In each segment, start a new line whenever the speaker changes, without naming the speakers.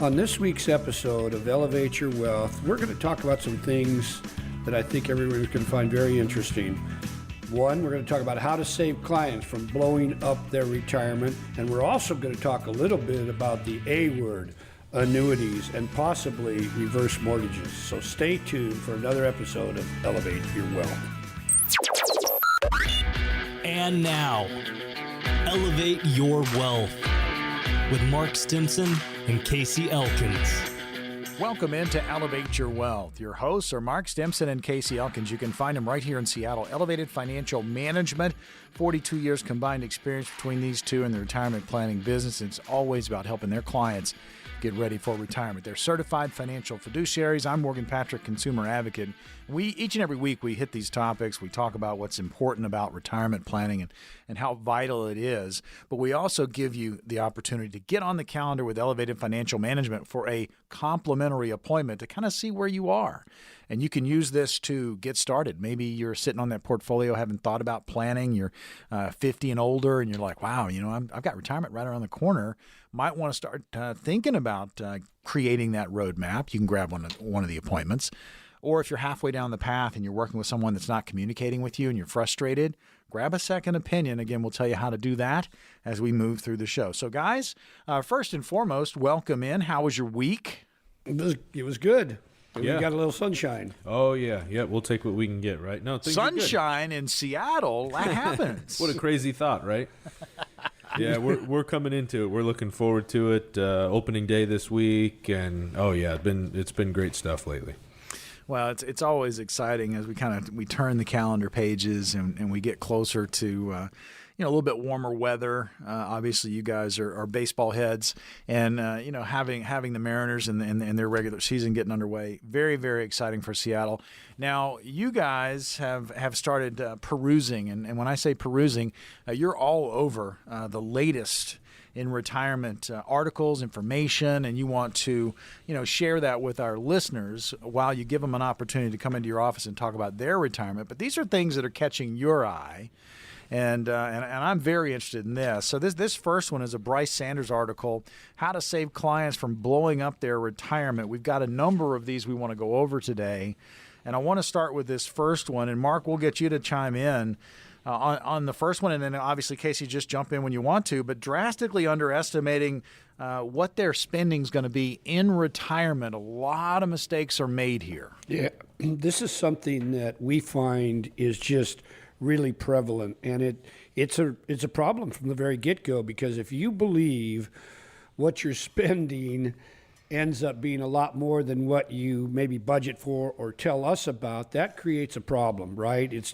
On this week's episode of Elevate Your Wealth, we're going to talk about some things that I think everyone can find very interesting. One, we're going to talk about how to save clients from blowing up their retirement, and we're also going to talk a little bit about the A word, annuities, and possibly reverse mortgages. So stay tuned for another episode of Elevate Your Wealth.
And now, Elevate Your Wealth with Mark Stimson and Casey Elkins.
Welcome into Elevate Your Wealth. Your hosts are Mark Stimson and Casey Elkins. You can find them right here in Seattle. Elevated Financial Management, 42 years combined experience between these two in the retirement planning business. It's always about helping their clients get ready for retirement. They're certified financial fiduciaries. I'm Morgan Patrick, consumer advocate. Each and every week we hit these topics. We talk about what's important about retirement planning and how vital it is. But we also give you the opportunity to get on the calendar with Elevated Financial Management for a complimentary appointment to kind of see where you are. And you can use this to get started. Maybe you're sitting on that portfolio, haven't thought about planning. You're 50 and older, and you're like, wow, I've got retirement right around the corner. Might want to start thinking about creating that roadmap. You can grab one of the appointments. Or if you're halfway down the path and you're working with someone that's not communicating with you and you're frustrated, grab a second opinion. Again, we'll tell you how to do that as we move through the show. So guys, first and foremost, welcome in. How was your week?
It was good.
Yeah.
We got a little sunshine.
Oh, yeah. Yeah, we'll take what we can get, right? No,
Sunshine in Seattle, that happens.
What a crazy thought, right? Yeah, we're coming into it. We're looking forward to it. Opening day this week, and it's been great stuff lately.
Well, it's always exciting as we turn the calendar pages and we get closer to a little bit warmer weather. Obviously, you guys are baseball heads, and having the Mariners and their regular season getting underway, very, very exciting for Seattle. Now, you guys have started perusing, and when I say perusing, you're all over the latest in retirement articles, information, and you want to, share that with our listeners while you give them an opportunity to come into your office and talk about their retirement. But these are things that are catching your eye, and I'm very interested in this. So this first one is a Bryce Sanders article, How to Save Clients from Blowing Up Their Retirement. We've got a number of these we want to go over today, and I want to start with this first one. And Mark, we'll get you to chime in on the first one, and then obviously, Casey, just jump in when you want to, but drastically underestimating what their spending is going to be in retirement. A lot of mistakes are made here.
Yeah, this is something that we find is just really prevalent, and it's a problem from the very get-go, because if you believe what you're spending ends up being a lot more than what you maybe budget for or tell us about, that creates a problem, right? It's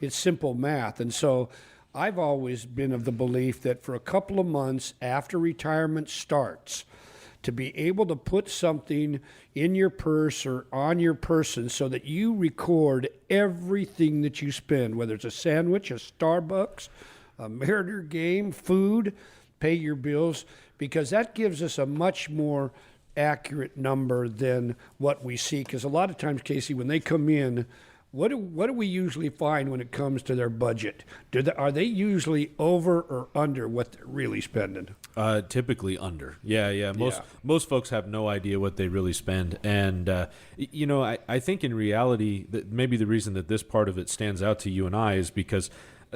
simple math. And so I've always been of the belief that for a couple of months after retirement starts, to be able to put something in your purse or on your person so that you record everything that you spend, whether it's a sandwich, a Starbucks, a Mariner game, food, pay your bills, because that gives us a much more accurate number than what we see. Because a lot of times, Casey, when they come in, what do we usually find when it comes to their budget? Are they usually over or under what they're really spending?
Typically under. Yeah. Most folks have no idea what they really spend. And, I think in reality that maybe the reason that this part of it stands out to you and I is because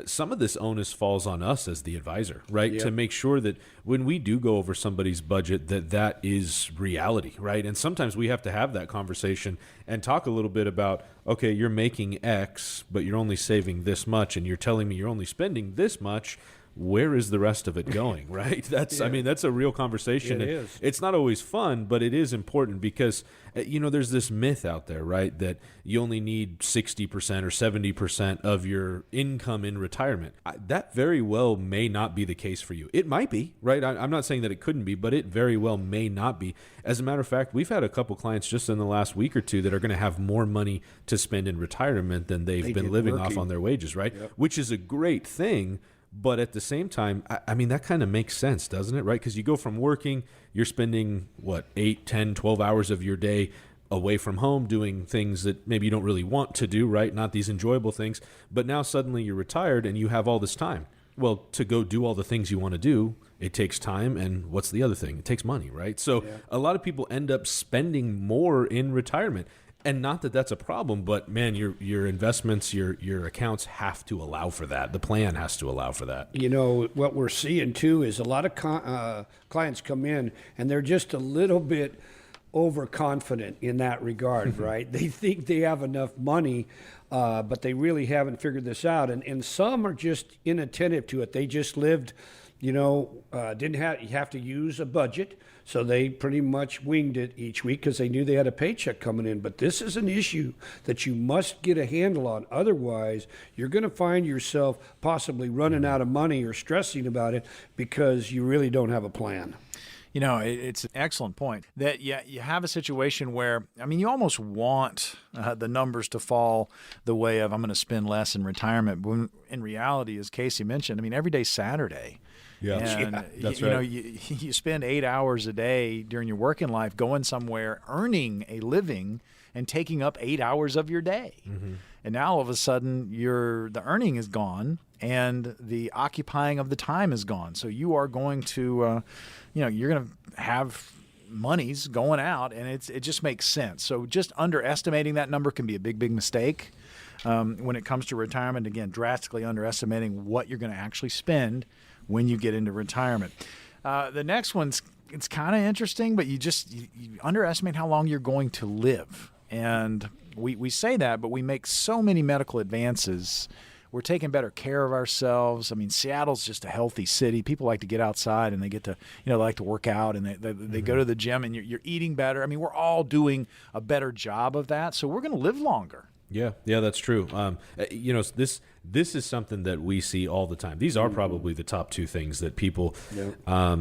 some of this onus falls on us as the advisor, right?
Yep.
To make sure that when we do go over somebody's budget, that is reality, right? And sometimes we have to have that conversation and talk a little bit about, okay, you're making X, but you're only saving this much, and you're telling me you're only spending this much. Where is the rest of it going, right? That's a real conversation.
It is.
It's not always fun, but it is important because, there's this myth out there, right, that you only need 60% or 70% of your income in retirement. That very well may not be the case for you. It might be, right? I'm not saying that it couldn't be, but it very well may not be. As a matter of fact, we've had a couple clients just in the last week or two that are going to have more money to spend in retirement than they've been living off on their wages, right?
Yep.
Which is a great thing. But at the same time, that kind of makes sense, doesn't it? Right? Because you go from working, you're spending, 8, 10, 12 hours of your day away from home doing things that maybe you don't really want to do, right? Not these enjoyable things. But now suddenly you're retired and you have all this time. Well, to go do all the things you want to do, It takes time, and what's the other thing? It takes money, right? So a lot of people end up spending more in retirement. And not that that's a problem, but man, your investments, your accounts have to allow for that. The plan has to allow for that.
You know, what we're seeing too is a lot of clients come in and they're just a little bit overconfident in that regard, right? They think they have enough money, but they really haven't figured this out. And some are just inattentive to it. They just lived, you have to use a budget. So they pretty much winged it each week because they knew they had a paycheck coming in. But this is an issue that you must get a handle on. Otherwise, you're going to find yourself possibly running out of money or stressing about it because you really don't have a plan.
You know, it's an excellent point that you have a situation where, I mean, you almost want the numbers to fall the way of I'm going to spend less in retirement. But when, in reality, as Casey mentioned, I mean, every day's Saturday.
Yeah,
and
that's
you
right.
know, you spend 8 hours a day during your working life going somewhere, earning a living, and taking up 8 hours of your day. Mm-hmm. And now all of a sudden, the earning is gone, and the occupying of the time is gone. So you are going to, you're going to have monies going out, and it just makes sense. So just underestimating that number can be a big, big mistake. When it comes to retirement, again, drastically underestimating what you're going to actually spend when you get into retirement. The next one's, it's kind of interesting, but you underestimate how long you're going to live. And we say that, but we make so many medical advances. We're taking better care of ourselves. I mean, Seattle's just a healthy city. People like to get outside and they get to, they like to work out and they go to the gym and you're eating better. I mean, we're all doing a better job of that. So we're going to live longer.
Yeah, that's true. This is something that we see all the time. These are probably the top two things that people, I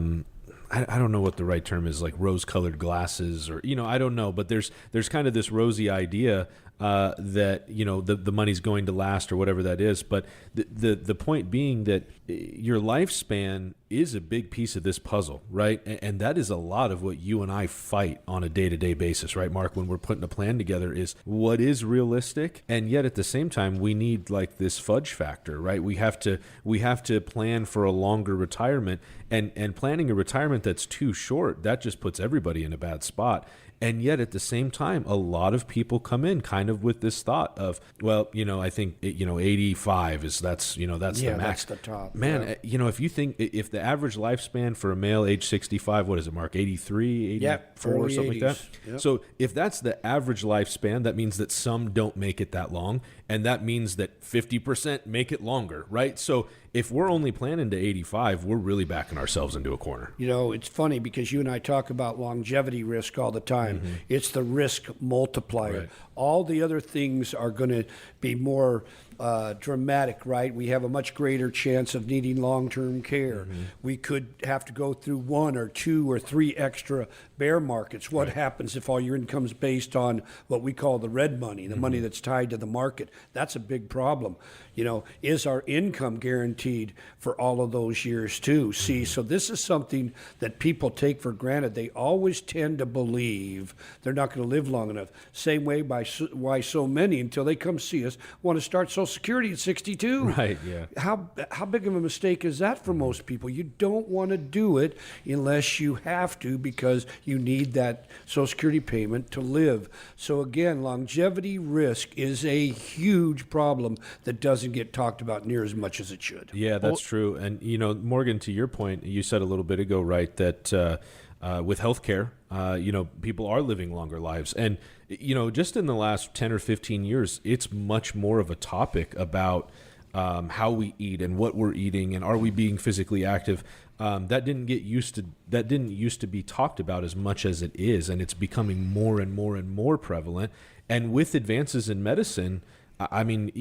don't know what the right term is, like rose-colored glasses, or I don't know, but there's kind of this rosy idea that the money's going to last or whatever that is. But the point being that your lifespan is a big piece of this puzzle, right? And that is a lot of what you and I fight on a day-to-day basis, right, Mark? When we're putting a plan together, is what is realistic, and yet at the same time we need like this fudge factor, right? We have to plan for a longer retirement, and planning a retirement that's too short, that just puts everybody in a bad spot. And yet at the same time, a lot of people come in kind of with this thought of, well, I think 85 is that's the max.
That's the top.
Man, if you think if the average lifespan for a male age 65, what is it, Mark? 83, 84, something like that.
Yep.
So if that's the average lifespan, that means that some don't make it that long, and that means that 50% make it longer, right? So if we're only planning to 85, we're really backing ourselves into a corner.
It's funny because you and I talk about longevity risk all the time. Mm-hmm. It's the risk multiplier.
Right.
All the other things are going to be more dramatic, right? We have a much greater chance of needing long-term care. Mm-hmm. We could have to go through 1 or 2 or 3 extra bear markets. What happens if all your income's based on what we call the red money, the money that's tied to the market? That's a big problem. Is our income guaranteed for all of those years too? See, so this is something that people take for granted. They always tend to believe they're not going to live long enough. Same way why so many, until they come see us, want to start Social Security at 62.
Right, yeah.
How big of a mistake is that for most people? You don't want to do it unless you have to, because you need that Social Security payment to live. So again, longevity risk is a huge problem that doesn't get talked about near as much as it should.
Yeah, that's true. And, Morgan, to your point, you said a little bit ago, right, that with healthcare, people are living longer lives. And, just in the last 10 or 15 years, it's much more of a topic about how we eat and what we're eating and are we being physically active. That didn't used to be talked about as much as it is, and it's becoming more and more and more prevalent. And with advances in medicine, I mean,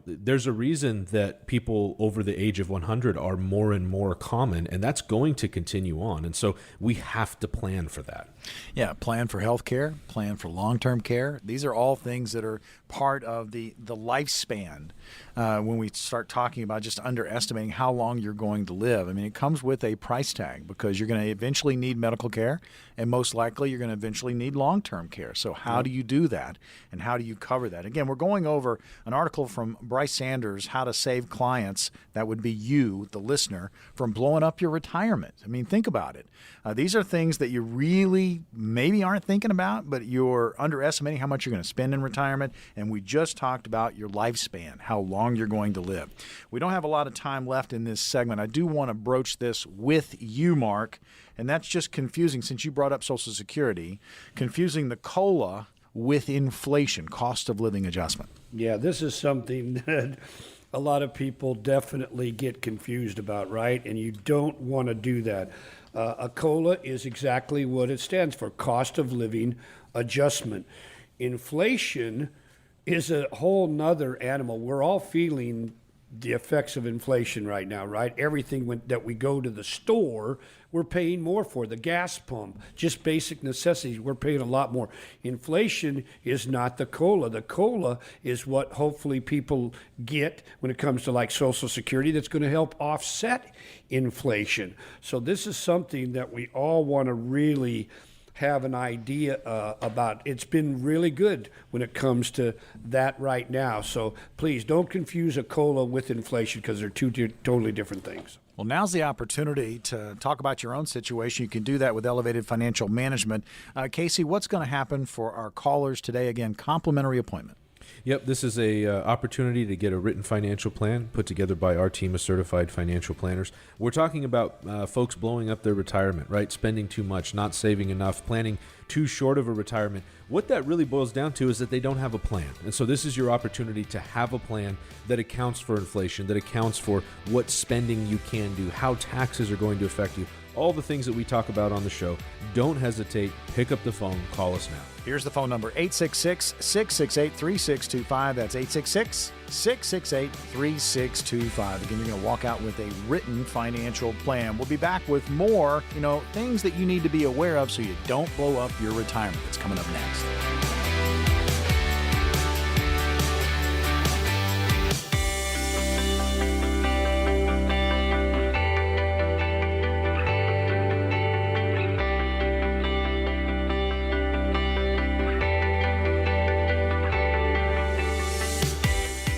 there's a reason that people over the age of 100 are more and more common, and that's going to continue on. And so we have to plan for that.
Yeah, plan for health care, plan for long-term care. These are all things that are part of the lifespan when we start talking about just underestimating how long you're going to live. I mean, it comes with a price tag because you're going to eventually need medical care, and most likely you're going to eventually need long-term care. So how do you do that, and how do you cover that? Again, we're going over an article from Bryce Sanders, How to Save Clients, that would be you, the listener, from blowing up your retirement. I mean, think about it. These are things that you really maybe aren't thinking about, but you're underestimating how much you're going to spend in retirement. And we just talked about your lifespan, how long you're going to live. We don't have a lot of time left in this segment. I do want to broach this with you, Mark, and that's just confusing, since you brought up Social Security, confusing the COLA with inflation, cost of living adjustment.
Yeah, this is something that a lot of people definitely get confused about, right? And you don't want to do that. A COLA is exactly what it stands for, cost of living adjustment. Inflation is a whole nother animal. We're all feeling the effects of inflation right now, right? Everything that we go to the store, we're paying more for. The gas pump, just basic necessities, we're paying a lot more. Inflation is not the COLA. The COLA is what hopefully people get when it comes to like Social Security that's going to help offset inflation. So this is something that we all want to really have an idea about. It's been really good when it comes to that right now. So please don't confuse a COLA with inflation, because they're two totally different things.
Well, now's the opportunity to talk about your own situation. You can do that with Elevated Financial Management. Casey, what's going to happen for our callers today? Again, complimentary appointment.
Yep, this is a opportunity to get a written financial plan put together by our team of certified financial planners. We're talking about folks blowing up their retirement, right? Spending too much, not saving enough, planning too short of a retirement. What that really boils down to is that they don't have a plan. And so this is your opportunity to have a plan that accounts for inflation, that accounts for what spending you can do, how taxes are going to affect you, all the things that we talk about on the show. Don't hesitate. Pick up the phone. Call us now.
Here's the phone number, 866-668-3625. That's 866-668-3625. Again, you're going to walk out with a written financial plan. We'll be back with more, things that you need to be aware of so you don't blow up your retirement. That's coming up next.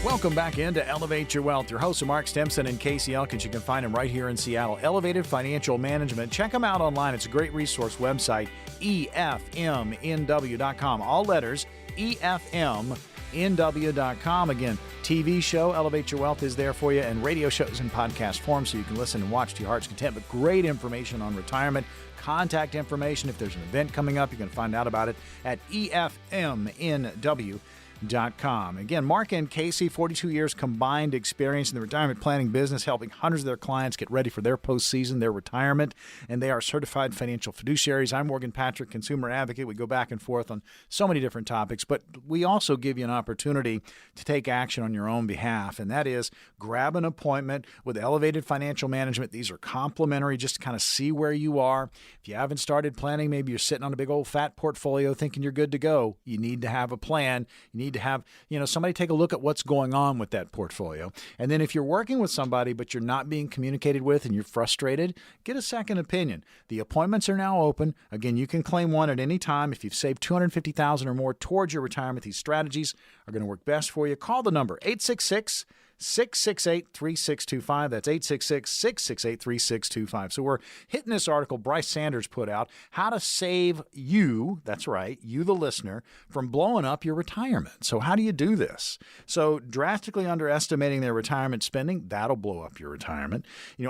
Welcome back into Elevate Your Wealth. Your hosts are Mark Stimson and Casey Elkins. You can find them right here in Seattle. Elevated Financial Management. Check them out online. It's a great resource website, EFMNW.com. All letters, EFMNW.com. Again, TV show, Elevate Your Wealth, is there for you, and radio shows in podcast form so you can listen and watch to your heart's content. But great information on retirement. Contact information. If there's an event coming up, you can find out about it at EFMNW.com. Again, Mark and Casey, 42 years combined experience in the retirement planning business, helping hundreds of their clients get ready for their postseason, their retirement, and they are certified financial fiduciaries. I'm Morgan Patrick, consumer advocate. We go back and forth on so many different topics, but we also give you an opportunity to take action on your own behalf, and that is grab an appointment with Elevated Financial Management. These are complimentary, just to kind of see where you are. If you haven't started planning, maybe you're sitting on a big old fat portfolio thinking you're good to go. You need to have a plan. You need to have, somebody take a look at what's going on with that portfolio. And then if you're working with somebody but you're not being communicated with and you're frustrated, get a second opinion. The appointments are now open. Again, you can claim one at any time. If you've saved $250,000 or more towards your retirement, these strategies are going to work best for you. Call the number 866-668-3625. That's 866-668-3625. So we're hitting this article Bryce Sanders put out, how to save you, that's right, you the listener, from blowing up your retirement. So how do you do this? So drastically underestimating their retirement spending, that'll blow up your retirement.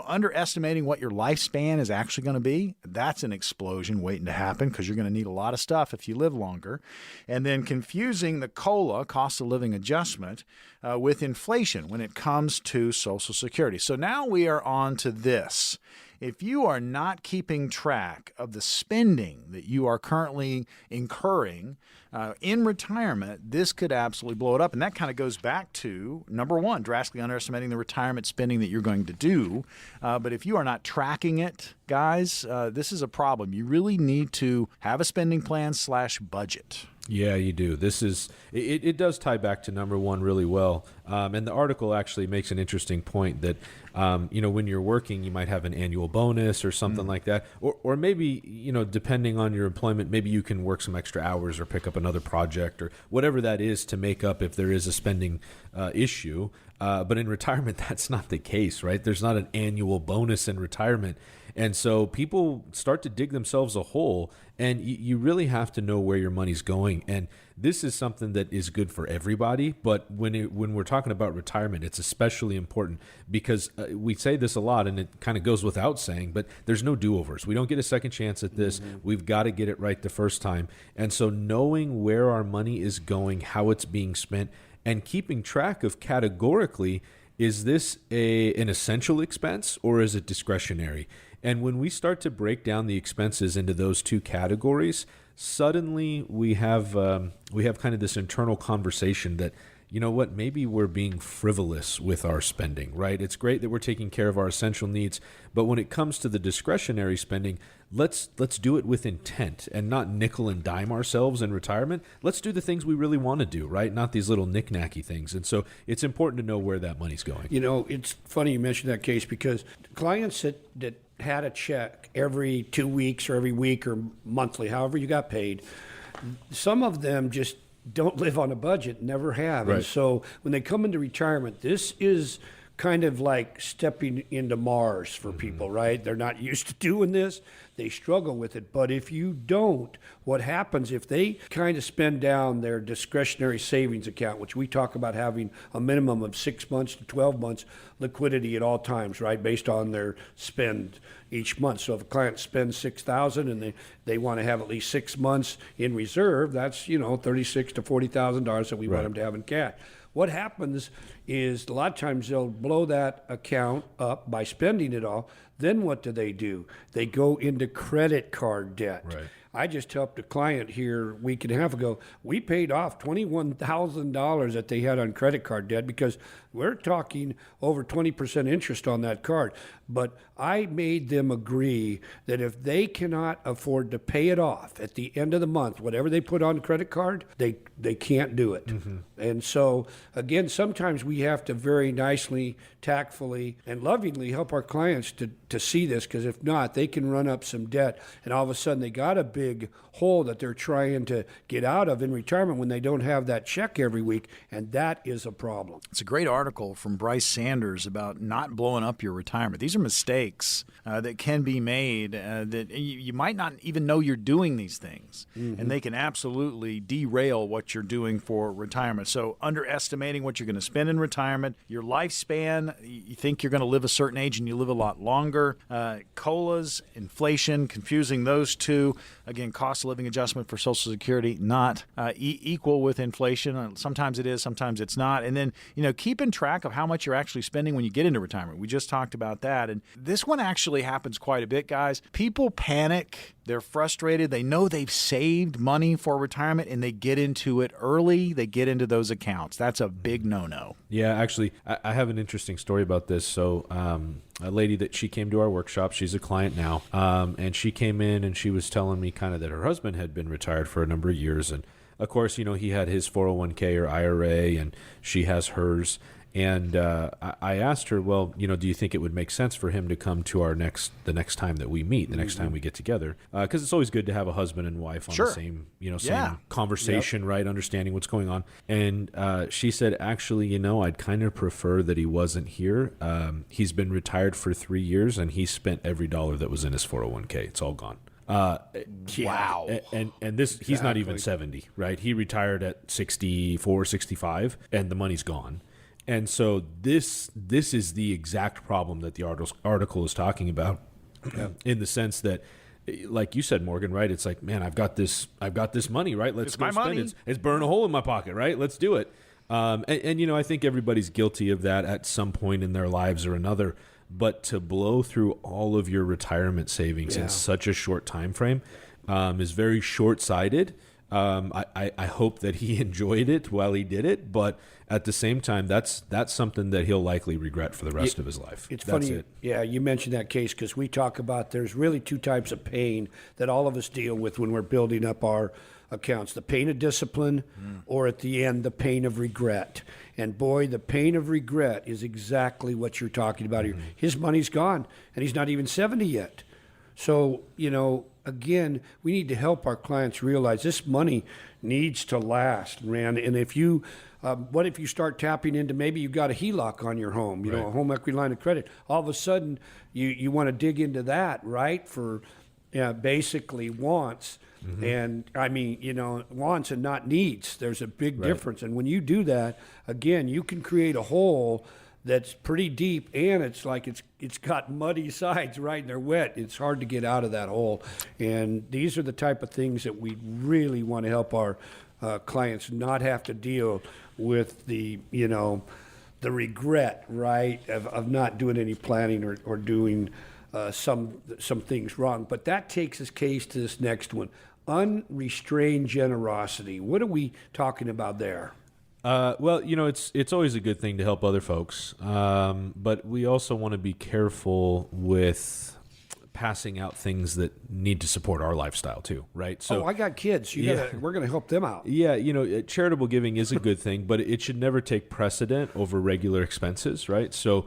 Underestimating what your lifespan is actually going to be, that's an explosion waiting to happen, because you're going to need a lot of stuff if you live longer. And then confusing the COLA, cost of living adjustment, with inflation when it comes to Social Security. So now we are on to this. If you are not keeping track of the spending that you are currently incurring in retirement, this could absolutely blow it up. And that kind of goes back to, number one, drastically underestimating the retirement spending that you're going to do. But if you are not tracking it, guys, this is a problem. You really need to have a spending plan /budget.
Yeah, you do. This is it does tie back to number one really well. And the article actually makes an interesting point that when you're working, you might have an annual bonus or something like that, or maybe depending on your employment, maybe you can work some extra hours or pick up another project or whatever that is to make up if there is a spending issue. But in retirement, that's not the case, right? There's not an annual bonus in retirement. And so people start to dig themselves a hole, and you really have to know where your money's going. And this is something that is good for everybody. But when we're talking about retirement, it's especially important because we say this a lot, and it kind of goes without saying, but there's no do-overs. We don't get a second chance at this. We've got to get it right the first time. And so knowing where our money is going, how it's being spent, and keeping track of categorically, is this an essential expense or is it discretionary? And when we start to break down the expenses into those two categories, suddenly we have kind of this internal conversation that, you know what, maybe we're being frivolous with our spending, right? It's great that we're taking care of our essential needs, but when it comes to the discretionary spending, let's do it with intent and not nickel and dime ourselves in retirement. Let's do the things we really want to do, right? Not these little knick-knacky things. And so it's important to know where that money's going.
It's funny you mentioned that case because clients that had a check every 2 weeks or every week or monthly, however you got paid, some of them just don't live on a budget, never have.
Right.
And so when they come into retirement, this is kind of like stepping into Mars for people, right? They're not used to doing this. They struggle with it. But if you don't, what happens if they kind of spend down their discretionary savings account, which we talk about having a minimum of 6 months to 12 months liquidity at all times, right? Based on their spend each month. So if a client spends $6,000 and they want to have at least 6 months in reserve, that's, $36,000 to $40,000 that we want them to have in cash. What happens is a lot of times they'll blow that account up by spending it all. Then what do? They go into credit card debt.
Right.
I just helped a client here a week and a half ago. We paid off $21,000 that they had on credit card debt because we're talking over 20% interest on that card. But I made them agree that if they cannot afford to pay it off at the end of the month, whatever they put on the credit card, they can't do it. And so, again, sometimes we have to very nicely, tactfully, and lovingly help our clients to see this, because if not, they can run up some debt, and all of a sudden they got a big hole that they're trying to get out of in retirement when they don't have that check every week, and that is a problem.
It's a great article from Bryce Sanders about not blowing up your retirement. These are mistakes that can be made that you might not even know you're doing these things, and they can absolutely derail what you're doing for retirement. So underestimating what you're going to spend in retirement, your lifespan, you think you're going to live a certain age and you live a lot longer, COLAs, inflation, confusing those two. Again, cost of living adjustment for Social Security, not equal with inflation. Sometimes it is, sometimes it's not. And then, keeping track of how much you're actually spending when you get into retirement. We just talked about that. And this one actually happens quite a bit, guys. People panic. They're frustrated. They know they've saved money for retirement and they get into it early. They get into those accounts. That's a big no-no.
Yeah, actually, I have an interesting story about this. So a lady that she came to our workshop, she's a client now, and she came in and she was telling me kind of that her husband had been retired for a number of years. And of course, he had his 401k or IRA and she has hers. And I asked her, well, do you think it would make sense for him to come to the next time that we meet, the next time we get together? Because it's always good to have a husband and wife on the same, same conversation, right? Understanding what's going on. And she said, actually, I'd kind of prefer that he wasn't here. He's been retired for 3 years and he spent every dollar that was in his 401k. It's all gone.
Wow.
And this, he's not even 70, right? He retired at 64, 65, and the money's gone. And so this is the exact problem that the article is talking about, in the sense that, like you said, Morgan, right? It's like, man, I've got this money, right? Let's go spend it. It's burn a hole in my pocket, right? Let's do it. And I think everybody's guilty of that at some point in their lives or another. But to blow through all of your retirement savings in such a short time frame is very short-sighted. I hope that he enjoyed it while he did it, but at the same time, that's something that he'll likely regret for the rest of his life.
It's funny. Yeah, you mentioned that case because we talk about there's really two types of pain that all of us deal with when we're building up our accounts, the pain of discipline or at the end, the pain of regret. And boy, the pain of regret is exactly what you're talking about here. His money's gone, and he's not even 70 yet. So, again, we need to help our clients realize this money needs to last, man. And if you, what if you start tapping into, maybe you've got a HELOC on your home, a home equity line of credit. All of a sudden, you want to dig into that, right, for basically wants. And I mean, wants and not needs. There's a big difference. And when you do that, again, you can create a hole that's pretty deep, and it's like it's got muddy sides, right? And they're wet. It's hard to get out of that hole. And these are the type of things that we really want to help our clients not have to deal with the regret, right, of not doing any planning or doing some things wrong. But that takes us case to this next one. Unrestrained generosity. What are we talking about there?
Well, it's always a good thing to help other folks, but we also want to be careful with passing out things that need to support our lifestyle too, right? So,
I got kids. We're going to help them out.
Yeah, charitable giving is a good thing, but it should never take precedent over regular expenses, right? So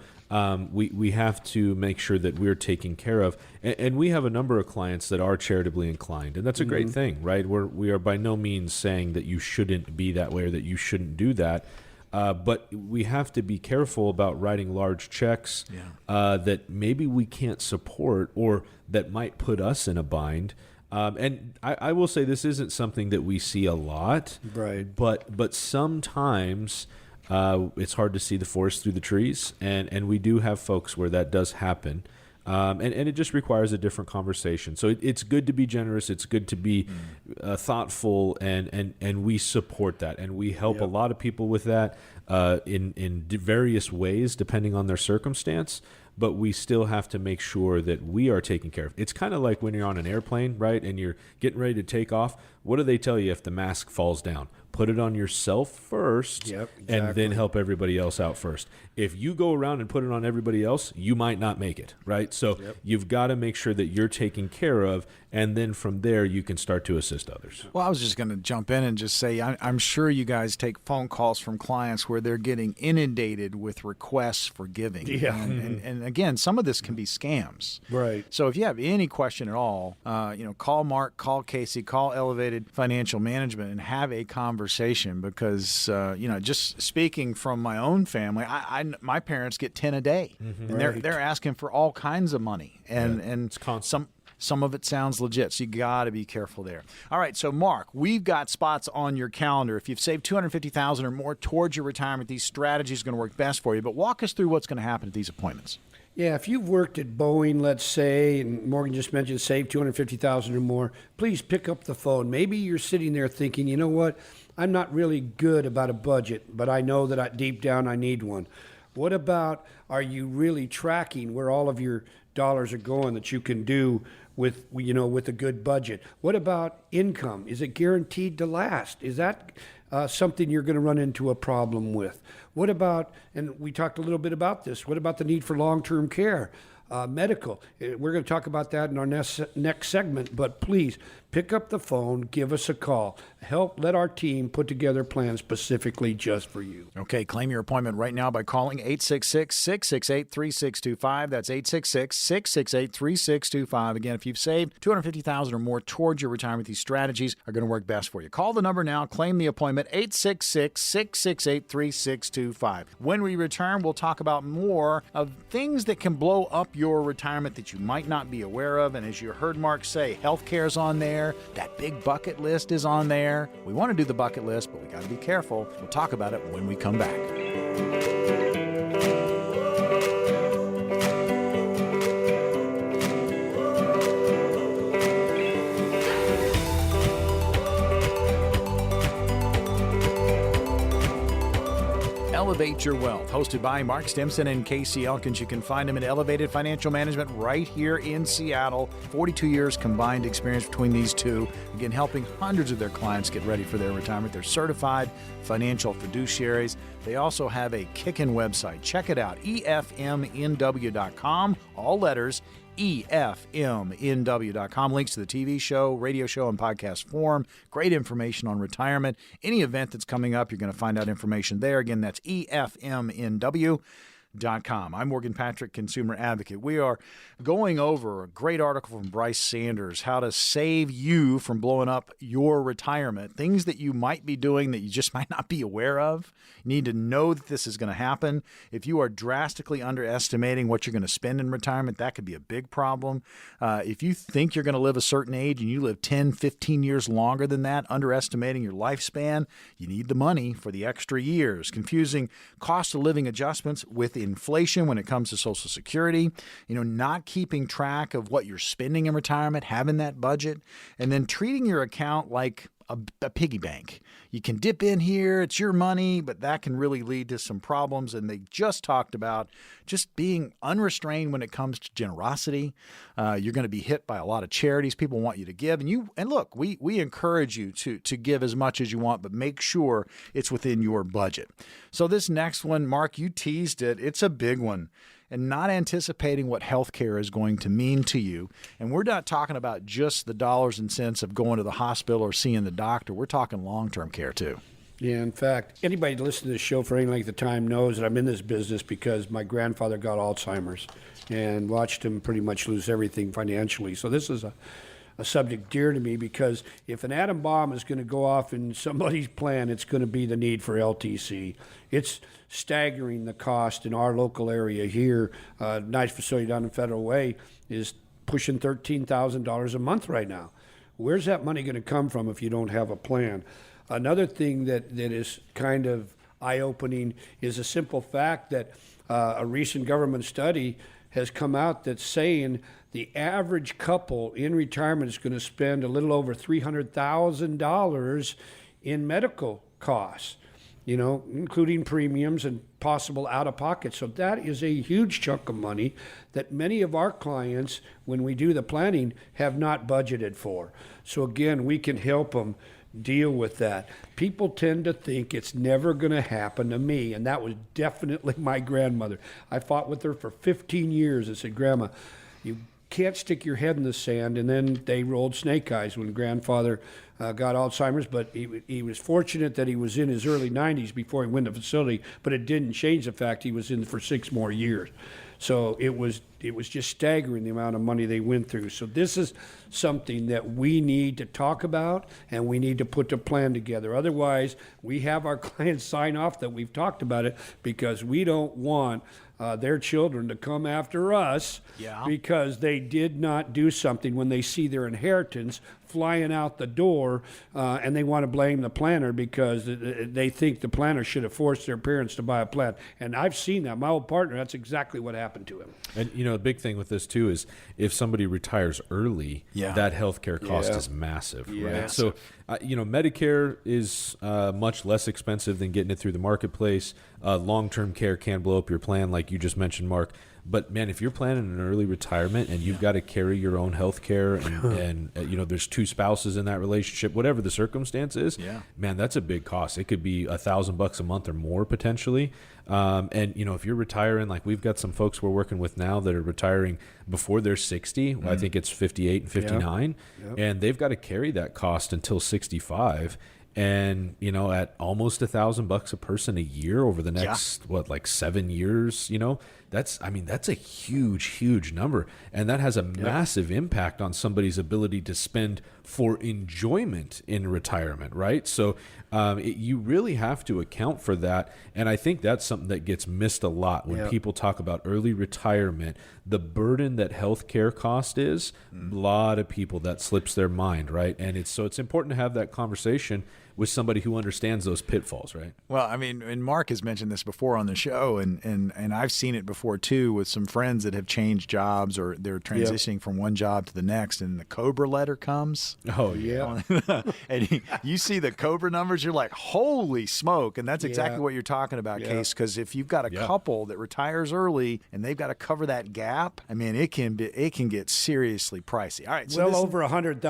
we have to make sure that we're taken care of, and we have a number of clients that are charitably inclined, and that's a great thing, right? We are by no means saying that you shouldn't be that way or that you shouldn't do that. But we have to be careful about writing large checks that maybe we can't support or that might put us in a bind. And I will say this isn't something that we see a lot,
right?
But sometimes it's hard to see the forest through the trees, and we do have folks where that does happen. And it just requires a different conversation. So it's good to be generous. It's good to be thoughtful, and we support that. And we help a lot of people with that in various ways, depending on their circumstance. But we still have to make sure that we are taken care of. It's kind of like when you're on an airplane, right, and you're getting ready to take off. What do they tell you if the mask falls down? Put it on yourself first, and then help everybody else out first. If you go around and put it on everybody else, you might not make it, right? So you've got to make sure that you're taken care of, and then from there you can start to assist others.
Well, I was just going to jump in and just say I'm sure you guys take phone calls from clients where they're getting inundated with requests for giving.
Yeah.
And again, some of this can be scams.
Right.
So if you have any question at all, call Mark, call Casey, call Elevated Financial Management and have a conversation because, just speaking from my own family, my parents get 10 a day, and they're asking for all kinds of money, and some of it sounds legit, so you got to be careful there. All right, so Mark, we've got spots on your calendar. If you've saved $250,000 or more towards your retirement, these strategies are going to work best for you. But walk us through what's going to happen at these appointments.
Yeah, if you've worked at Boeing, let's say, and Morgan just mentioned save $250,000 or more, please pick up the phone. Maybe you're sitting there thinking, you know what, I'm not really good about a budget, but I know that deep down I need one. What about, are you really tracking where all of your dollars are going that you can do with a good budget? What about income? Is it guaranteed to last? Is that something you're going to run into a problem with? What about, and we talked a little bit about this, what about the need for long-term care, medical? We're going to talk about that in our next segment, but please pick up the phone, give us a call. Let our team put together plans specifically just for you.
Okay, claim your appointment right now by calling 866-668-3625. That's 866-668-3625. Again, if you've saved $250,000 or more towards your retirement, these strategies are going to work best for you. Call the number now, claim the appointment, 866-668-3625. When we return, we'll talk about more of things that can blow up your retirement that you might not be aware of. And as you heard Mark say, healthcare's on there. That big bucket list is on there. We want to do the bucket list, but we got to be careful. We'll talk about it when we come back. Elevate Your Wealth, hosted by Mark Stimson and Casey Elkins. You can find them at Elevated Financial Management right here in Seattle. 42 years combined experience between these two. Again, helping hundreds of their clients get ready for their retirement. They're certified financial fiduciaries. They also have a kickin' website. Check it out, efmnw.com, all letters, EFMNW.com. Links to the TV show, radio show, and podcast form. Great information on retirement. Any event that's coming up, you're going to find out information there. Again, that's EFMNW.com. I'm Morgan Patrick, consumer advocate. We are going over a great article from Bryce Sanders, how to save you from blowing up your retirement, things that you might be doing that you just might not be aware of. You need to know that this is going to happen. If you are drastically underestimating what you're going to spend in retirement, that could be a big problem. If you think you're going to live a certain age and you live 10, 15 years longer than that, underestimating your lifespan, you need the money for the extra years. Confusing cost of living adjustments with inflation when it comes to Social Security, not keeping track of what you're spending in retirement, having that budget, and then treating your account like a piggy bank. You can dip in here, it's your money, but that can really lead to some problems. And they just talked about just being unrestrained when it comes to generosity. You're going to be hit by a lot of charities. People want you to give. And look, we encourage you to give as much as you want, but make sure it's within your budget. So this next one, Mark, you teased it. It's a big one. And not anticipating what healthcare is going to mean to you. And we're not talking about just the dollars and cents of going to the hospital or seeing the doctor. We're talking long-term care too.
Yeah, in fact, anybody that listens to this show for any length of time knows that I'm in this business because my grandfather got Alzheimer's and watched him pretty much lose everything financially. So this is a subject dear to me because if an atom bomb is going to go off in somebody's plan, it's going to be the need for LTC. It's staggering the cost in our local area here. Nice facility down in Federal Way is pushing $13,000 a month right now. Where's that money going to come from if you don't have a plan? Another thing that is kind of eye-opening is a simple fact that a recent government study has come out that's saying the average couple in retirement is going to spend a little over $300,000 in medical costs, including premiums and possible out-of-pocket. So that is a huge chunk of money that many of our clients, when we do the planning, have not budgeted for. So again, we can help them deal with that. People tend to think it's never going to happen to me, and that was definitely my grandmother. I fought with her for 15 years. I said, Grandma, you can't stick your head in the sand. And then they rolled snake eyes when grandfather got Alzheimer's, but he was fortunate that he was in his early 90s before he went to the facility, but it didn't change the fact he was in for 6 more years. So it was just staggering the amount of money they went through. So this is something that we need to talk about, and we need to put a plan together. Otherwise, we have our clients sign off that we've talked about it because we don't want their children to come after us because they did not do something when they see their inheritance flying out the door, and they want to blame the planner because they think the planner should have forced their parents to buy a plan. And I've seen that. My old partner, that's exactly what happened to him.
And, a big thing with this, too, is if somebody retires early, that healthcare cost is massive, right? So, Medicare is much less expensive than getting it through the marketplace. Long-term care can blow up your plan, like you just mentioned, Mark. But, man, if you're planning an early retirement and you've got to carry your own health care and there's 2 spouses in that relationship, whatever the circumstance is, man, that's a big cost. It could be $1,000 a month or more potentially. If you're retiring, like we've got some folks we're working with now that are retiring before they're 60, I think it's 58 and 59, and they've got to carry that cost until 65. And, at almost $1,000 a person a year over the next, 7 years, that's a huge, huge number. And that has a massive impact on somebody's ability to spend for enjoyment in retirement, right? So you really have to account for that. And I think that's something that gets missed a lot when people talk about early retirement. The burden that healthcare cost is, a lot of people that slips their mind, right? And it's important to have that conversation with somebody who understands those pitfalls, right?
Well, and Mark has mentioned this before on the show, and I've seen it before too with some friends that have changed jobs or they're transitioning from one job to the next, and the COBRA letter comes.
Oh, yeah.
And you see the COBRA numbers, you're like, holy smoke. And that's exactly what you're talking about, Case, because if you've got a couple that retires early and they've got to cover that gap, it can get seriously pricey. All right.
So over $100,000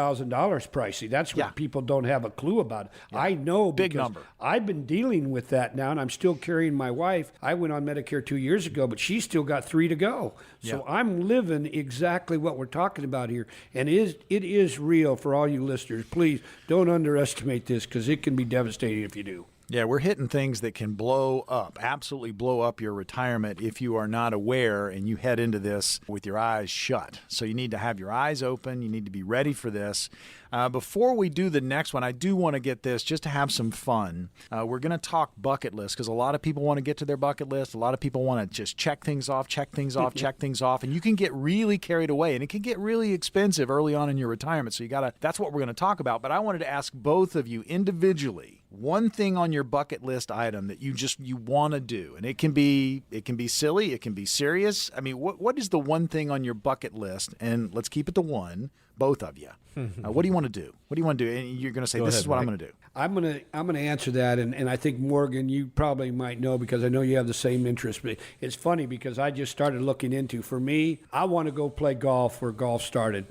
pricey. That's what people don't have a clue about. I know
big number.
I've been dealing with that now, and I'm still carrying my wife. I went on Medicare 2 years ago, but she's he's still got 3 to go. So I'm living exactly what we're talking about here. And it is real for all you listeners. Please don't underestimate this, because it can be devastating if you do.
Yeah, we're hitting things that can blow up, absolutely blow up your retirement if you are not aware and you head into this with your eyes shut. So you need to have your eyes open. You need to be ready for this. Before we do the next one, I do want to get this just to have some fun. We're going to talk bucket list, because a lot of people want to get to their bucket list. A lot of people want to just check things off, check things off, check things off. And you can get really carried away, and it can get really expensive early on in your retirement. So that's what we're going to talk about. But I wanted to ask both of you individually, one thing on your bucket list item that you want to do. And it can be silly, it can be serious. I mean, what is the one thing on your bucket list? And let's keep it to one, both of you. What do you want to do? What do you want to do? And you're going to say, this is what I'm going to do.
I'm gonna answer that, and I think, Morgan, you probably might know, because I know you have the same interest. But it's funny, because I just started looking into, for me, I want to go play golf where golf started.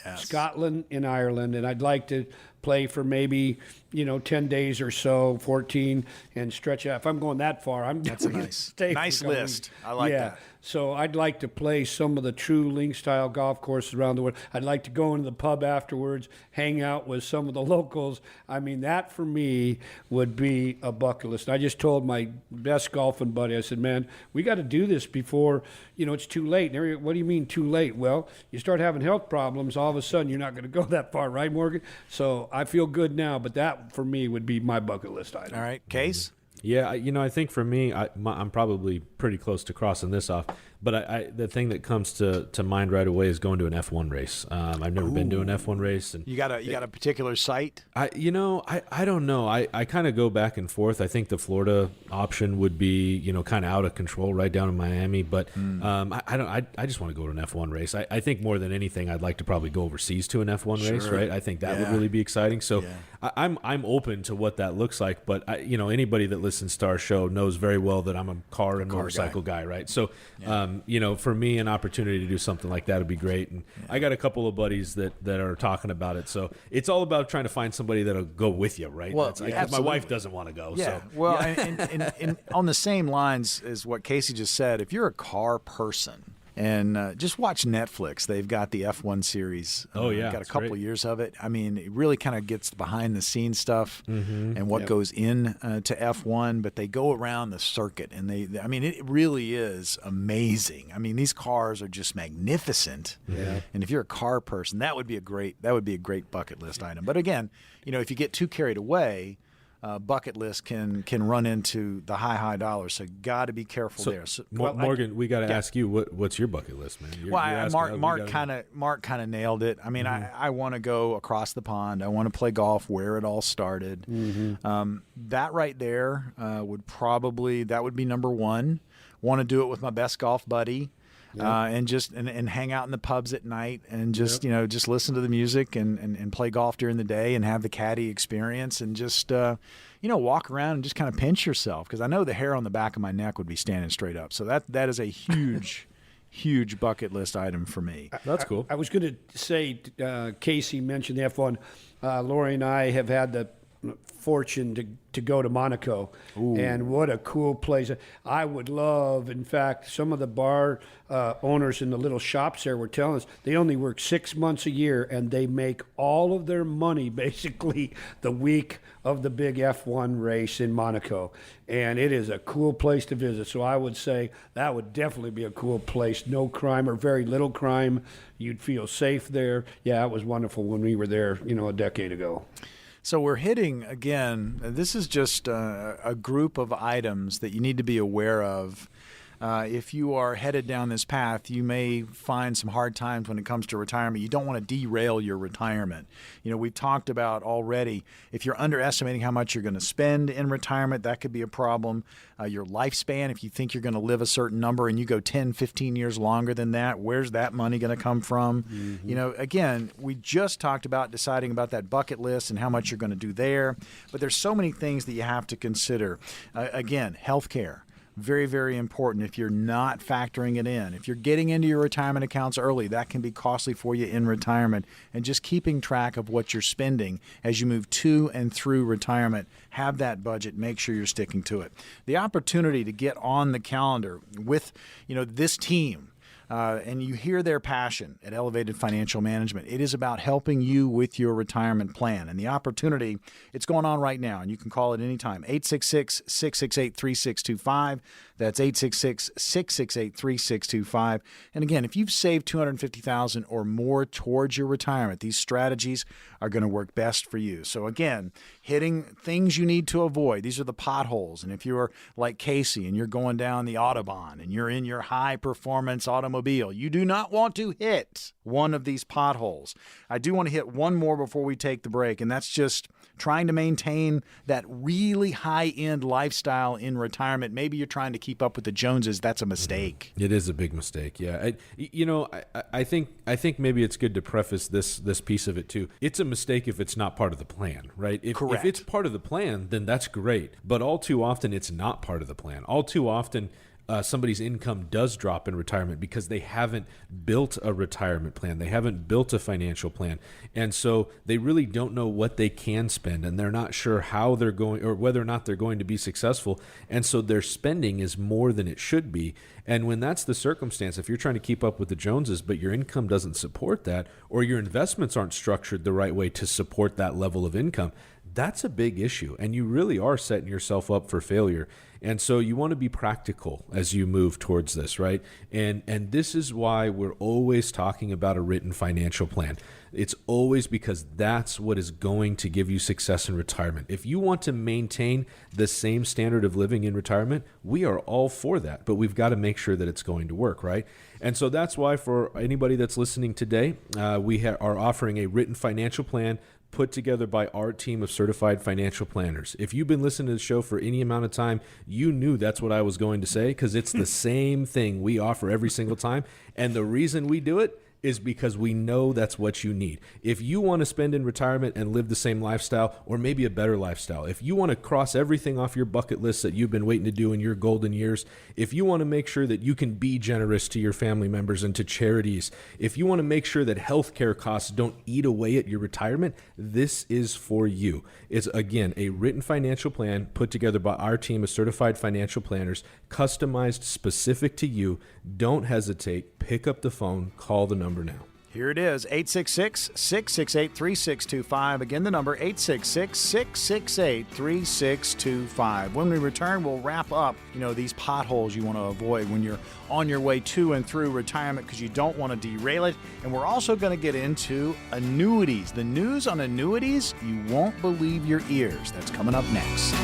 Yes.
Scotland and Ireland, and I'd like to play for maybe 10 days or so, 14, and stretch out. If I'm going that far,
That's a nice list. I like that.
So I'd like to play some of the true link style golf courses around the world. I'd like to go into the pub afterwards, hang out with some of the locals. I mean, that for me would be a bucket list. I just told my best golfing buddy, I said, man, we got to do this before it's too late. And what do you mean too late? Well, you start having health problems, all of a sudden you're not going to go that far, right, Morgan? So I feel good now, but that for me would be my bucket list item.
All right, Case?
Yeah, I think for me, I'm probably pretty close to crossing this off. But the thing that comes to mind right away is going to an F1 race. I've never been to an F1 race, and
you got a particular site?
I don't know. I kind of go back and forth. I think the Florida option would be kind of out of control right down in Miami. But I just want to go to an F1 race. I think more than anything, I'd like to probably go overseas to an F1 race. Right? I think that would really be exciting. So I'm open to what that looks like. But anybody that listens to our show knows very well that I'm a car and motorcycle guy. Right? So. For me, an opportunity to do something like that would be great. And I got a couple of buddies that are talking about it. So it's all about trying to find somebody that'll go with you, right?
Well,
my wife doesn't want to go.
Yeah.
So.
Well, and on the same lines as what Casey just said, if you're a car person, and just watch Netflix. They've got the F1 series. Got a couple years of it. I mean, it really kind of gets behind the scenes stuff and what goes in to F1. But they go around the circuit, and it really is amazing. I mean, these cars are just magnificent. Yeah. And if you're a car person, that would be a great bucket list item. But again, if you get too carried away, bucket list can run into the high dollars, so got to be careful there. So,
Morgan, we got to ask you what's your bucket list, man?
Mark kind of nailed it. I mean, I want to go across the pond. I want to play golf where it all started. That right there that would be number one. Want to do it with my best golf buddy. And hang out in the pubs at night and just just listen to the music and play golf during the day and have the caddy experience and just walk around and just kind of pinch yourself, because I know the hair on the back of my neck would be standing straight up. So that is a huge bucket list item for me.
That's cool.
I was going to say, Casey mentioned the F1. Lori and I have had the fortune to go to Monaco. Ooh. And what a cool place. I would love, in fact, some of the bar owners in the little shops there were telling us they only work 6 months a year, and they make all of their money basically the week of the big F1 race in Monaco. And it is a cool place to visit. So I would say that would definitely be a cool place. No crime or very little crime. You'd feel safe there. Yeah, it was wonderful when we were there, a decade ago.
So we're hitting, again, this is just a group of items that you need to be aware of. If you are headed down this path, you may find some hard times when it comes to retirement. You don't want to derail your retirement. We've talked about already, if you're underestimating how much you're going to spend in retirement, that could be a problem. Your lifespan, if you think you're going to live a certain number and you go 10, 15 years longer than that, where's that money going to come from? Mm-hmm. Again, we just talked about deciding about that bucket list and how much you're going to do there. But there's so many things that you have to consider. Again, healthcare. Very, very important if you're not factoring it in. If you're getting into your retirement accounts early, that can be costly for you in retirement. And just keeping track of what you're spending as you move to and through retirement. Have that budget. Make sure you're sticking to it. The opportunity to get on the calendar with, this team, and you hear their passion at Elevated Financial Management. It is about helping you with your retirement plan. And the opportunity, it's going on right now, and you can call it anytime. 866-668-3625. That's 866-668-3625. And again, if you've saved $250,000 or more towards your retirement, these strategies are going to work best for you. So again, hitting things you need to avoid. These are the potholes. And if you're like Casey and you're going down the Autobahn and you're in your high-performance automobile, you do not want to hit one of these potholes. I do want to hit one more before we take the break, and that's just trying to maintain that really high-end lifestyle in retirement. Maybe you're trying to keep up with the Joneses. That's a mistake.
It is a big mistake. Yeah. I think maybe it's good to preface this piece of it too. It's a mistake if it's not part of the plan, right?
Correct.
If it's part of the plan, then that's great. But all too often it's not part of the plan. All too often somebody's income does drop in retirement because they haven't built a retirement plan. They haven't built a financial plan. And so they really don't know what they can spend, and they're not sure how they're going or whether or not they're going to be successful. And so their spending is more than it should be. And when that's the circumstance, if you're trying to keep up with the Joneses, but your income doesn't support that, or your investments aren't structured the right way to support that level of income, that's a big issue. And you really are setting yourself up for failure. And so you want to be practical as you move towards this, right? And this is why we're always talking about a written financial plan. It's always because that's what is going to give you success in retirement. If you want to maintain the same standard of living in retirement, we are all for that, but we've got to make sure that it's going to work, right? And so that's why for anybody that's listening today, we are offering a written financial plan put together by our team of certified financial planners. If you've been listening to the show for any amount of time, you knew that's what I was going to say, because it's the same thing we offer every single time. And the reason we do it is because we know that's what you need. If you want to spend in retirement and live the same lifestyle, or maybe a better lifestyle, if you want to cross everything off your bucket list that you've been waiting to do in your golden years, if you want to make sure that you can be generous to your family members and to charities, if you want to make sure that healthcare costs don't eat away at your retirement, this is for you. It's, again, a written financial plan put together by our team of certified financial planners, customized specific to you. Don't hesitate. Pick up the phone. Call the number now.
Here it is, 866-668-3625. Again, the number, 866-668-3625. When we return, we'll wrap up, these potholes you want to avoid when you're on your way to and through retirement, because you don't want to derail it. And we're also going to get into annuities. The news on annuities, you won't believe your ears. That's coming up next.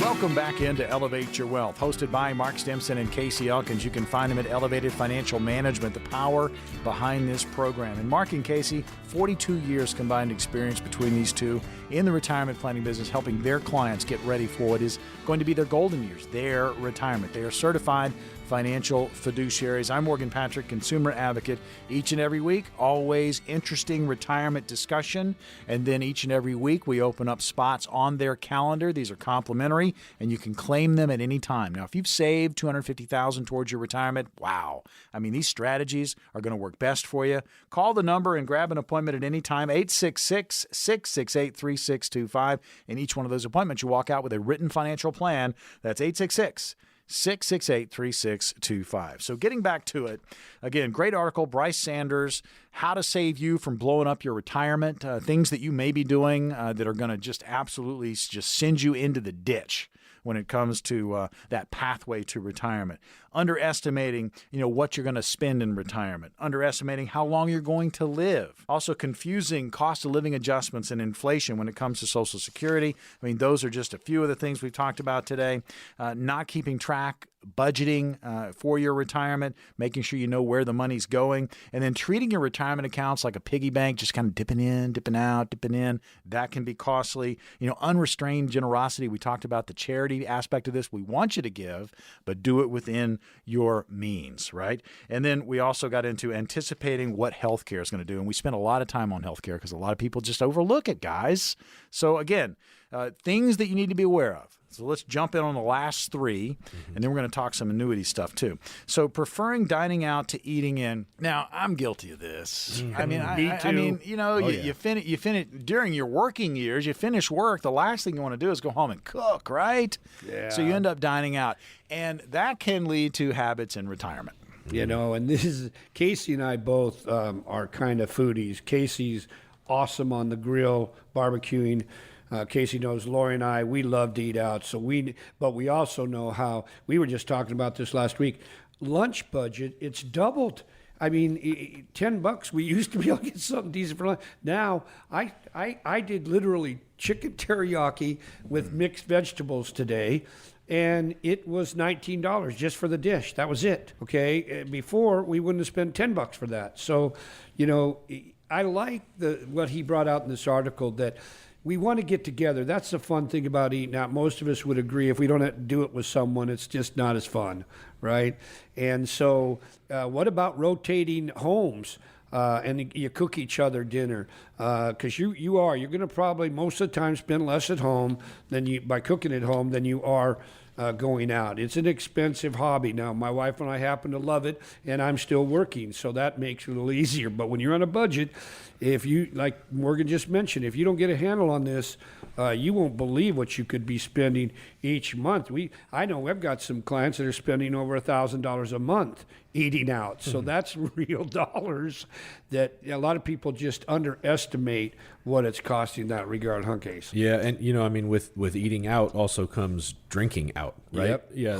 Welcome back into Elevate Your Wealth, hosted by Mark Stimson and Casey Elkins. You can find them at Elevated Financial Management, the power behind this program. And Mark and Casey, 42 years combined experience between these two in the retirement planning business, helping their clients get ready for what is going to be their golden years, their retirement. They are certified financial fiduciaries. I'm Morgan Patrick, consumer advocate. Each and every week, always interesting retirement discussion. And then each and every week, we open up spots on their calendar. These are complimentary, and you can claim them at any time. Now, if you've saved $250,000 towards your retirement, wow. I mean, these strategies are going to work best for you. Call the number and grab an appointment at any time, 866-668-3625. In each one of those appointments, you walk out with a written financial plan. That's 866-668-3625. So getting back to it, again, great article, Bryce Sanders, How to Save You from Blowing Up Your Retirement, things that you may be doing that are going to just absolutely just send you into the ditch when it comes to that pathway to retirement. Underestimating, what you're going to spend in retirement. Underestimating how long you're going to live. Also confusing cost of living adjustments and inflation when it comes to Social Security. I mean, those are just a few of the things we've talked about today. Not keeping track budgeting for your retirement, making sure you know where the money's going, and then treating your retirement accounts like a piggy bank, just kind of dipping in, dipping out, dipping in. That can be costly. Unrestrained generosity. We talked about the charity aspect of this. We want you to give, but do it within your means, right? And then we also got into anticipating what healthcare is going to do. And we spent a lot of time on healthcare because a lot of people just overlook it, guys. So again, things that you need to be aware of. So let's jump in on the last three, and then we're going to talk some annuity stuff too. So preferring dining out to eating in. Now, I'm guilty of this. I mean, you finish during your working years. You finish work. The last thing you want to do is go home and cook, right?
Yeah.
So you end up dining out, and that can lead to habits in retirement.
And this is Casey and I both are kind of foodies. Casey's awesome on the grill, barbecuing. Casey knows Lori and I, we love to eat out. But we also know how, we were just talking about this last week, lunch budget, it's doubled. I mean, $10, we used to be able to get something decent for lunch. Now, I did literally chicken teriyaki with mixed vegetables today, and it was $19 just for the dish. That was it, okay? Before, we wouldn't have spent $10 for that. So, I like what he brought out in this article, that we want to get together. That's the fun thing about eating out. Most of us would agree if we don't have to do it with someone, it's just not as fun, right? And so what about rotating homes and you cook each other dinner? Because you're going to probably most of the time spend less at home by cooking at home than you are going out. It's an expensive hobby. Now, my wife and I happen to love it, and I'm still working, so that makes it a little easier. But when you're on a budget, if you, like Morgan just mentioned, if you don't get a handle on this, you won't believe what you could be spending each month. I know we've got some clients that are spending over $1,000 a month eating out. So that's real dollars that a lot of people just underestimate what it's costing in that regard, huh, Case?
Yeah, and with eating out also comes drinking out, right?
Yep.
Yeah,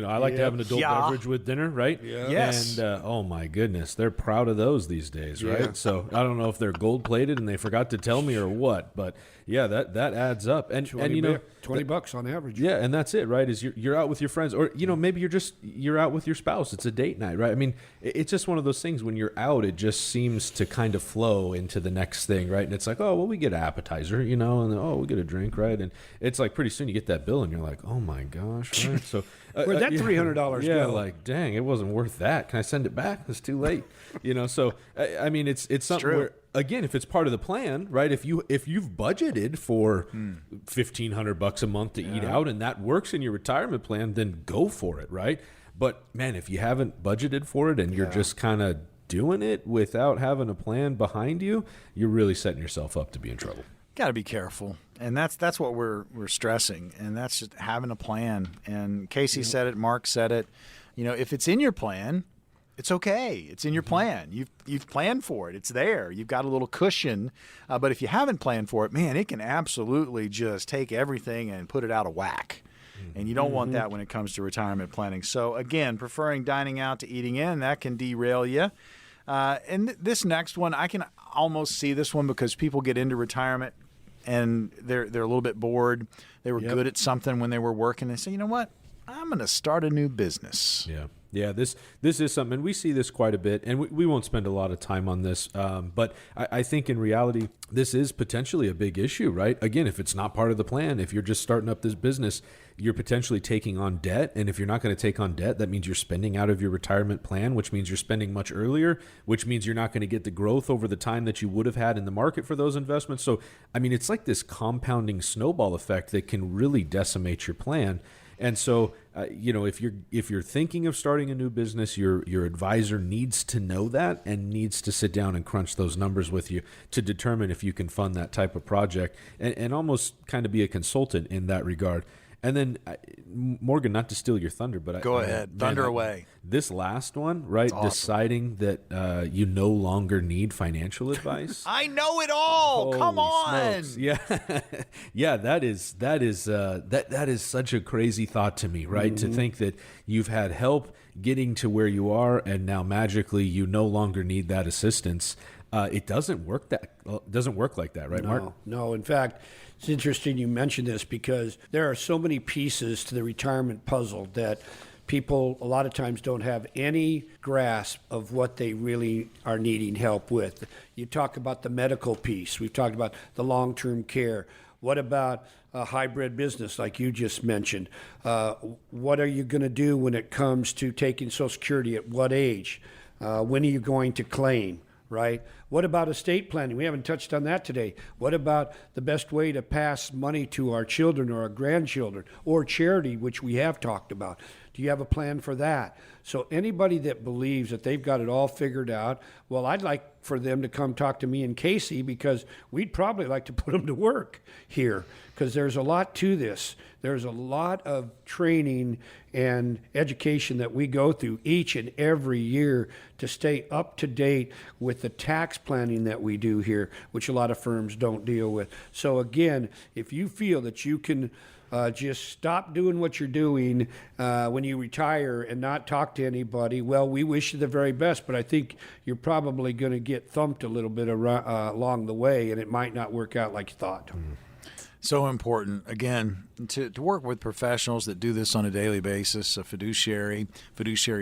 I like to have an adult beverage with dinner, right?
Yeah.
Yes.
And oh my goodness, they're proud of those these days, right?
Yeah.
So I don't know if they're gold plated and they forgot to tell me or what, but yeah, that adds up. And
$20 on average.
Yeah, and that's it, right? Is you're out with your friends, or maybe you're out with your spouse. It's a date night, right? I mean, it's just one of those things. When you're out, it just seems to kind of flow into the next thing, right? And it's like, oh, well, we get an appetizer, and then, oh, we get a drink, right? And it's like pretty soon you get that bill, and you're like, oh my gosh, right? So
where'd that $300
yeah,
go?
like, dang, it wasn't worth that. Can I send it back? It's too late, So I mean, it's something where, again, if it's part of the plan, right? If you've budgeted for $1,500 a month to eat out, and that works in your retirement plan, then go for it, right? But man, if you haven't budgeted for it and you're just kind of doing it without having a plan behind you, you're really setting yourself up to be in trouble.
Got to be careful, and that's what we're stressing, and that's just having a plan. And Casey said it, Mark said it. If it's in your plan, it's okay. It's in your plan. You've planned for it. It's there. You've got a little cushion. But if you haven't planned for it, man, it can absolutely just take everything and put it out of whack. And you don't want that when it comes to retirement planning. So again, preferring dining out to eating in, that can derail you. And this next one, I can almost see this one because people get into retirement and they're a little bit bored. They were good at something when they were working. They say, you know what? I'm going to start a new business.
Yeah. Yeah, this is something, and we see this quite a bit, and we won't spend a lot of time on this, but I think in reality, this is potentially a big issue, right? Again, if it's not part of the plan, if you're just starting up this business, you're potentially taking on debt, and if you're not going to take on debt, that means you're spending out of your retirement plan, which means you're spending much earlier, which means you're not going to get the growth over the time that you would have had in the market for those investments. So, I mean, it's like this compounding snowball effect that can really decimate your plan. And so, if you're thinking of starting a new business, your advisor needs to know that and needs to sit down and crunch those numbers with you to determine if you can fund that type of project and almost kind of be a consultant in that regard. And then, Morgan, not to steal your thunder, but
go ahead, thunder away.
This last one, right?
Awesome.
Deciding that you no longer need financial advice.
I know it all.
Holy
Come on.
smokes. Yeah, yeah. That is such a crazy thought to me, right? To think that you've had help getting to where you are, and now magically you no longer need that assistance. It doesn't work like that, right, Mark?
No. In fact, it's interesting you mentioned this because there are so many pieces to the retirement puzzle that people a lot of times don't have any grasp of what they really are needing help with. You talk about the medical piece. We've talked about the long-term care. What about a hybrid business like you just mentioned? What are you going to do when it comes to taking Social Security? At what age? When are you going to claim, right? What about estate planning? We haven't touched on that today. What about the best way to pass money to our children or our grandchildren, or charity, which we have talked about? Do you have a plan for that? So anybody that believes that they've got it all figured out, well, I'd like for them to come talk to me and Casey, because we'd probably like to put them to work here, because there's a lot to this. There's a lot of training and education that we go through each and every year to stay up to date with the tax planning that we do here, which a lot of firms don't deal with. So again, if you feel that you can just stop doing what you're doing when you retire and not talk to anybody, well, we wish you the very best, but I think you're probably going to get thumped a little bit along the way, and it might not work out like you thought.
So important, again, to work with professionals that do this on a daily basis, a fiduciary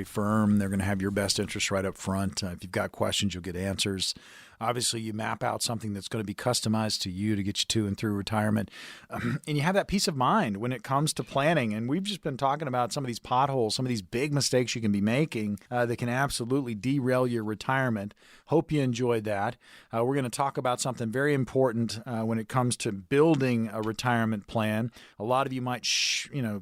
firm. They're going to have your best interest right up front. If you've got questions, you'll get answers. Obviously, you map out something that's going to be customized to you to get you to and through retirement. And you have that peace of mind when it comes to planning. And we've just been talking about some of these potholes, some of these big mistakes you can be making that can absolutely derail your retirement. Hope you enjoyed that. We're going to talk about something very important when it comes to building a retirement plan. A lot of you might,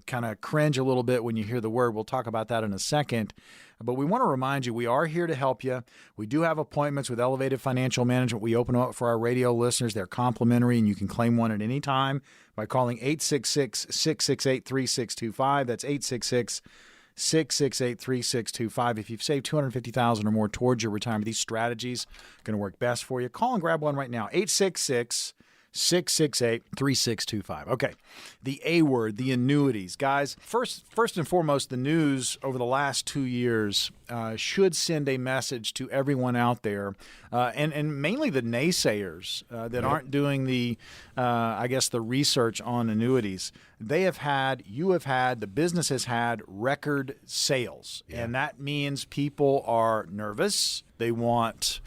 kind of cringe a little bit when you hear the word. We'll talk about that in a second. But we want to remind you, we are here to help you. We do have appointments with Elevated Financial Management. We open up for our radio listeners. They're complimentary, and you can claim one at any time by calling 866-668-3625. That's 866-668-3625. If you've saved $250,000 or more towards your retirement, these strategies are going to work best for you. Call and grab one right now, 866-668-3625. Okay, the A word, the annuities. Guys, first and foremost, the news over the last 2 years should send a message to everyone out there, and mainly the naysayers that aren't doing the research on annuities. You have had, the business has had record sales, and that means people are nervous. They want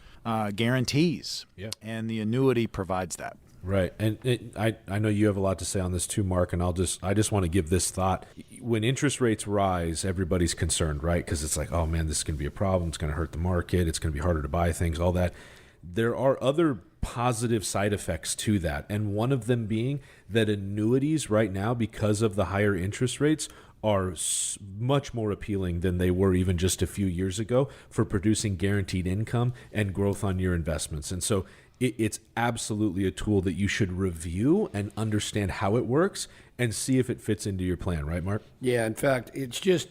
guarantees, and the annuity provides that.
Right. And I know you have a lot to say on this too, Mark, and I just want to give this thought. When interest rates rise, everybody's concerned, right? Because it's like, oh man, this is going to be a problem. It's going to hurt the market. It's going to be harder to buy things, all that. There are other positive side effects to that. And one of them being that annuities right now, because of the higher interest rates, are much more appealing than they were even just a few years ago for producing guaranteed income and growth on your investments. And so it's absolutely a tool that you should review and understand how it works and see if it fits into your plan, right, Mark?
Yeah, in fact, it's just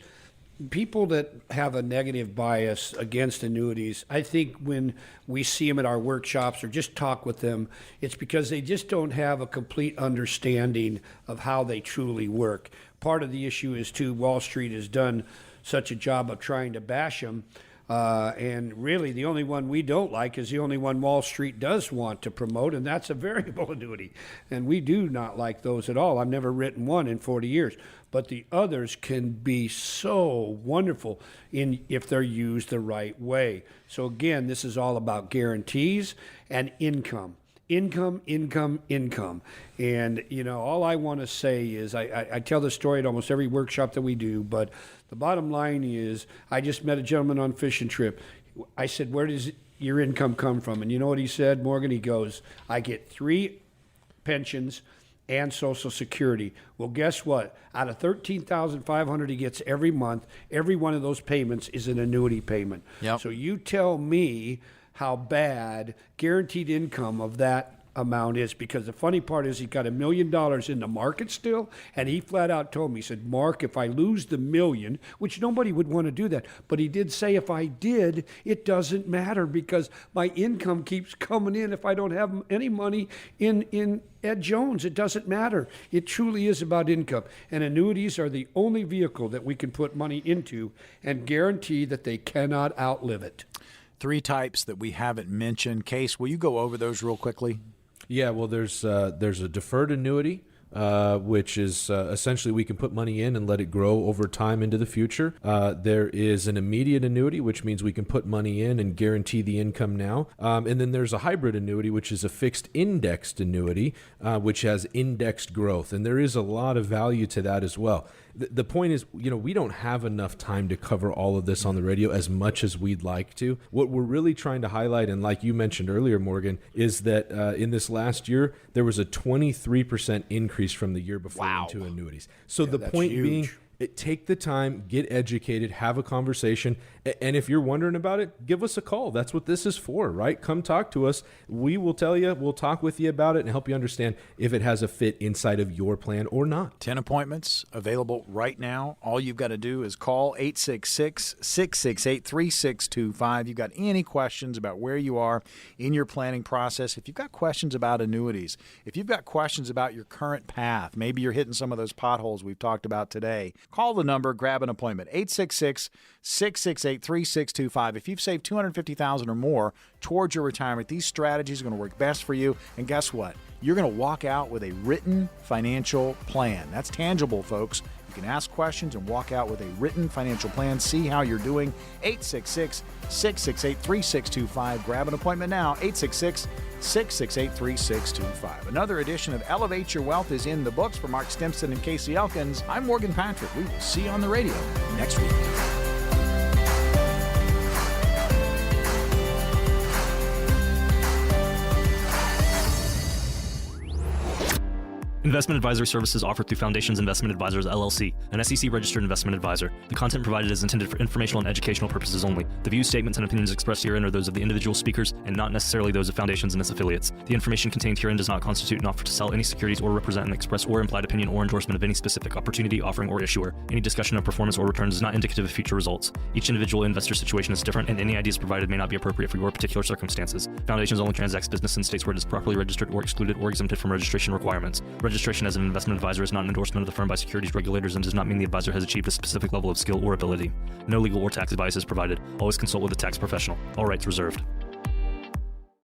people that have a negative bias against annuities. I think when we see them at our workshops or just talk with them, it's because they just don't have a complete understanding of how they truly work. Part of the issue is, too, Wall Street has done such a job of trying to bash them. And really, the only one we don't like is the only one Wall Street does want to promote, and that's a variable annuity. And we do not like those at all. I've never written one in 40 years. But the others can be so wonderful if they're used the right way. So again, this is all about guarantees and income. Income. And, all I want to say is I tell the story at almost every workshop that we do, but the bottom line is I just met a gentleman on a fishing trip. I said, where does your income come from? And you know what he said, Morgan? He goes, I get 3 pensions and Social Security. Well, guess what? Out of $13,500 he gets every month, every one of those payments is an annuity payment.
Yep.
So you tell me how bad guaranteed income of that amount is, because the funny part is he got $1 million in the market still, and he flat out told me, he said, Mark, if I lose the $1 million, which nobody would want to do that, but he did say if I did, it doesn't matter because my income keeps coming in. If I don't have any money in Ed Jones, it doesn't matter. It truly is about income, and annuities are the only vehicle that we can put money into and guarantee that they cannot outlive it.
3 types that we haven't mentioned. Case, will you go over those real quickly?
Yeah, well, there's a deferred annuity, which is essentially we can put money in and let it grow over time into the future. There is an immediate annuity, which means we can put money in and guarantee the income now. And then there's a hybrid annuity, which is a fixed indexed annuity, which has indexed growth. And there is a lot of value to that as well. The point is, we don't have enough time to cover all of this on the radio as much as we'd like to. What we're really trying to highlight, and like you mentioned earlier, Morgan, is that in this last year, there was a 23% increase from the year before into annuities. So the point being, take the time, get educated, have a conversation. And if you're wondering about it, give us a call. That's what this is for, right? Come talk to us. We will tell you, we'll talk with you about it and help you understand if it has a fit inside of your plan or not.
10 appointments available right now. All you've got to do is call 866-668-3625. You've got any questions about where you are in your planning process. If you've got questions about annuities, if you've got questions about your current path, maybe you're hitting some of those potholes we've talked about today, call the number, grab an appointment, 866-668-3625. If you've saved $250,000 or more towards your retirement, these strategies are going to work best for you. And guess what? You're going to walk out with a written financial plan. That's tangible, folks. You can ask questions and walk out with a written financial plan. See how you're doing. 866-668-3625. Grab an appointment now. 866-668-3625. Another edition of Elevate Your Wealth is in the books. For Mark Stimson and Casey Elkins, I'm Morgan Patrick. We will see you on the radio next week.
Investment advisory services offered through Foundations Investment Advisors, LLC, an SEC-registered investment advisor. The content provided is intended for informational and educational purposes only. The views, statements, and opinions expressed herein are those of the individual speakers and not necessarily those of Foundations and its affiliates. The information contained herein does not constitute an offer to sell any securities or represent an express or implied opinion or endorsement of any specific opportunity, offering, or issuer. Any discussion of performance or returns is not indicative of future results. Each individual investor situation is different, and any ideas provided may not be appropriate for your particular circumstances. Foundations only transacts business in states where it is properly registered or excluded or exempted from registration requirements. Registration as an investment advisor is not an endorsement of the firm by securities regulators and does not mean the advisor has achieved a specific level of skill or ability. No legal or tax advice is provided. Always consult with a tax professional. All rights reserved.